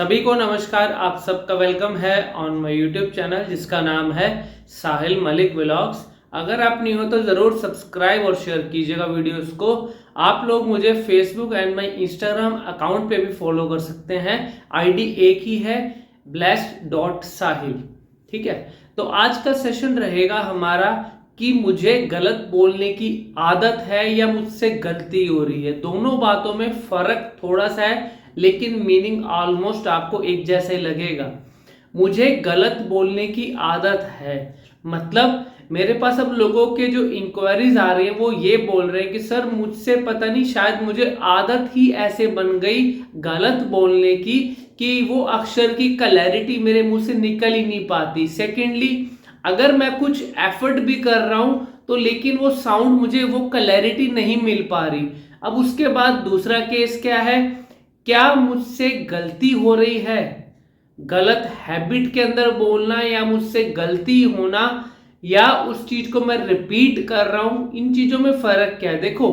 सभी को नमस्कार। आप सबका वेलकम है ऑन माय यूट्यूब चैनल जिसका नाम है साहिल मलिक व्लॉग्स। अगर आप नहीं हो तो ज़रूर सब्सक्राइब और शेयर कीजिएगा वीडियोस को। आप लोग मुझे Facebook and my Instagram account पे भी फॉलो कर सकते हैं। आईडी एक ही है, blessed.sahil। ठीक है, तो आज का सेशन रहेगा हमारा कि मुझे गलत बोलने की आदत है या मुझसे गलती हो रही है। दोनों बातों में फर्क थोड़ा सा है लेकिन मीनिंग ऑलमोस्ट आपको एक जैसे लगेगा। मुझे गलत बोलने की आदत है मतलब मेरे पास अब लोगों के जो इंक्वायरीज आ रही है वो ये बोल रहे हैं कि सर मुझसे पता नहीं, शायद मुझे आदत ही ऐसे बन गई गलत बोलने की कि वो अक्षर की क्लैरिटी मेरे मुंह से निकल ही नहीं पाती। सेकेंडली, अगर मैं कुछ एफर्ट भी कर रहा हूं तो लेकिन वो साउंड मुझे वो क्लैरिटी नहीं मिल पा रही। अब उसके बाद दूसरा केस क्या है, क्या मुझसे गलती हो रही है, गलत हैबिट के अंदर बोलना या मुझसे गलती होना या उस चीज को मैं रिपीट कर रहा हूं। इन चीजों में फर्क क्या है? देखो,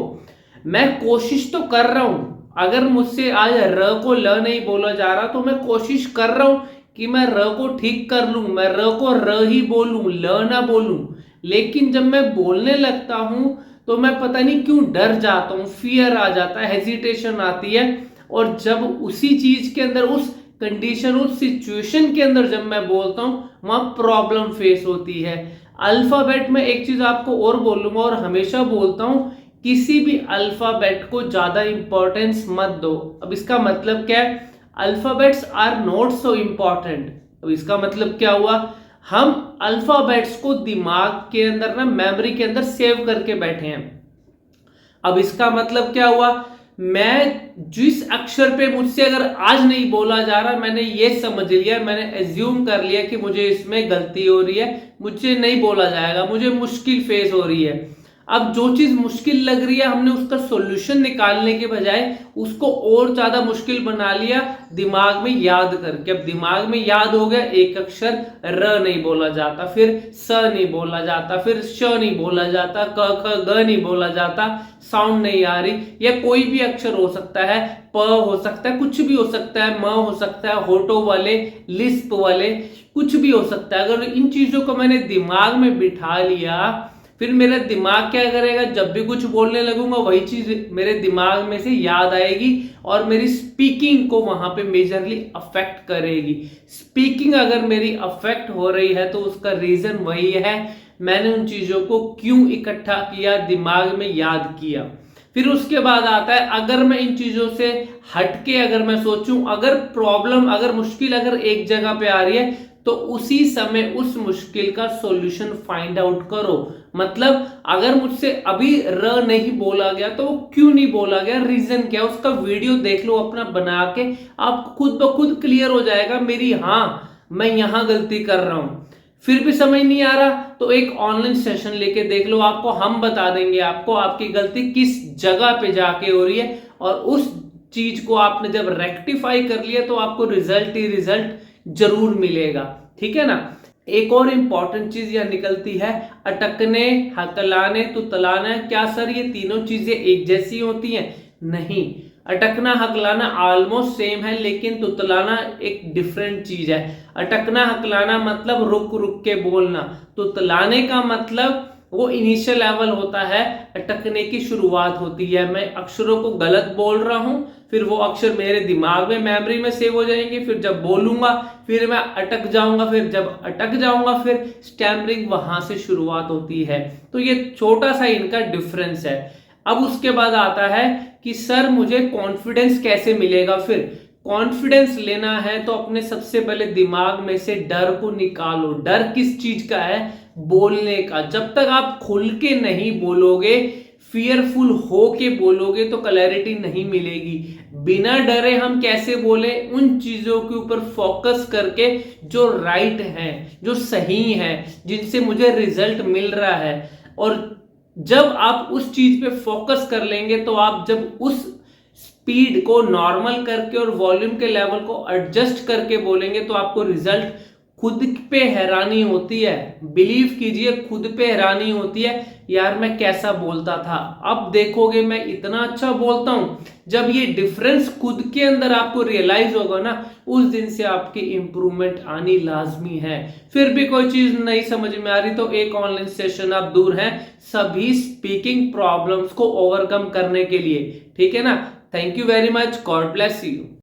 मैं कोशिश तो कर रहा हूं। अगर मुझसे आज र को ल नहीं बोला जा रहा तो मैं कोशिश कर रहा हूं कि मैं र को ठीक कर लूं, मैं र को र ही बोलूं, ल ना बोलूं। लेकिन जब मैं बोलने लगता हूं तो मैं पता नहीं क्यों डर जाता हूं, फियर आ जाता है, हेजिटेशन आती है। और जब उसी चीज के अंदर, उस कंडीशन, उस सिचुएशन के अंदर जब मैं बोलता हूं वहां प्रॉब्लम फेस होती है। अल्फाबेट में एक चीज आपको और बोलूंगा और हमेशा बोलता हूं, किसी भी अल्फाबेट को ज्यादा इंपॉर्टेंस मत दो। अब इसका मतलब क्या है? Alphabets are not so important. अब इसका मतलब क्या हुआ, हम अल्फाबेट्स को दिमाग के अंदर ना, मेमोरी के अंदर सेव करके बैठे हैं। अब इसका मतलब क्या हुआ, मैं जिस अक्षर पे मुझसे अगर आज नहीं बोला जा रहा, मैंने ये समझ लिया, मैंने एज्यूम कर लिया कि मुझे इसमें गलती हो रही है, मुझसे नहीं बोला जाएगा, मुझे मुश्किल फेस हो रही है। अब जो चीज मुश्किल लग रही है हमने उसका सॉल्यूशन निकालने के बजाय उसको और ज्यादा मुश्किल बना लिया दिमाग में याद करके। अब दिमाग में याद हो गया, एक अक्षर र नहीं बोला जाता, फिर स नहीं बोला जाता, फिर श नहीं बोला जाता, क ख ग नहीं बोला जाता, साउंड नहीं आ रही, या कोई भी अक्षर हो सकता है, प हो सकता है, कुछ भी हो सकता है, म हो सकता है, होठों वाले, लिस्प वाले, कुछ भी हो सकता है। अगर इन चीजों को मैंने दिमाग में बिठा लिया, फिर मेरा दिमाग क्या करेगा, जब भी कुछ बोलने लगूंगा वही चीज मेरे दिमाग में से याद आएगी और मेरी स्पीकिंग को वहां पे मेजरली अफेक्ट करेगी। स्पीकिंग अगर मेरी अफेक्ट हो रही है तो उसका रीजन वही है, मैंने उन चीजों को क्यों इकट्ठा किया, दिमाग में याद किया। फिर उसके बाद आता है, अगर मैं इन चीजों से हटके अगर मैं सोचूं, अगर प्रॉब्लम, अगर मुश्किल अगर एक जगह पे आ रही है तो उसी समय उस मुश्किल का सॉल्यूशन फाइंड आउट करो। मतलब अगर मुझसे अभी र नहीं बोला गया तो वो क्यों नहीं बोला गया, रीजन क्या, उसका वीडियो देख लो अपना बना के, आपको खुद ब खुद क्लियर हो जाएगा मेरी, हाँ मैं यहां गलती कर रहा हूं। फिर भी समझ नहीं आ रहा तो एक ऑनलाइन सेशन लेके देख लो, आपको हम बता देंगे आपको आपकी गलती किस जगह पे जाके हो रही है। और उस चीज को आपने जब रेक्टिफाई कर लिया तो आपको रिजल्ट ही रिजल्ट जरूर मिलेगा। ठीक है ना। एक और इंपॉर्टेंट चीज यह निकलती है, अटकने, हकलाने, तुतलाना। क्या सर ये तीनों चीजें एक जैसी होती हैं? नहीं, अटकना हकलाना ऑलमोस्ट सेम है लेकिन तुतलाना एक डिफरेंट चीज है। अटकना हकलाना मतलब रुक रुक के बोलना, तुतलाने का मतलब वो इनिशियल लेवल होता है, अटकने की शुरुआत होती है, मैं अक्षरों को गलत बोल रहा हूं, फिर वो अक्षर मेरे दिमाग में, मेमोरी में सेव हो जाएंगे, फिर जब बोलूंगा फिर मैं अटक जाऊंगा, फिर जब अटक जाऊंगा फिर स्टैमरिंग वहां से शुरुआत होती है। तो ये छोटा सा इनका डिफरेंस है। अब उसके बाद आता है कि सर मुझे कॉन्फिडेंस कैसे मिलेगा। फिर कॉन्फिडेंस लेना है तो अपने सबसे पहले दिमाग में से डर को निकालो। डर किस चीज का है? बोलने का। जब तक आप खुल के नहीं बोलोगे, फियरफुल हो के बोलोगे तो क्लैरिटी नहीं मिलेगी। बिना डरे हम कैसे बोले, उन चीजों के ऊपर फोकस करके जो राइट है, जो सही है, जिनसे मुझे रिजल्ट मिल रहा है। और जब आप उस चीज पे फोकस कर लेंगे तो आप जब उस स्पीड को नॉर्मल करके और वॉल्यूम के लेवल को एडजस्ट करके बोलेंगे तो आपको रिजल्ट खुद पे हैरानी होती है, बिलीव कीजिए खुद पे हैरानी होती है, यार मैं कैसा बोलता था, अब देखोगे मैं इतना अच्छा बोलता हूं। जब ये डिफरेंस खुद के अंदर आपको रियलाइज होगा ना, उस दिन से आपकी इंप्रूवमेंट आनी लाजमी है। फिर भी कोई चीज नहीं समझ में आ रही तो एक ऑनलाइन सेशन आप दूर हैं सभी स्पीकिंग प्रॉब्लम्स को ओवरकम करने के लिए, ठीक है ना। Thank you very much, God bless you.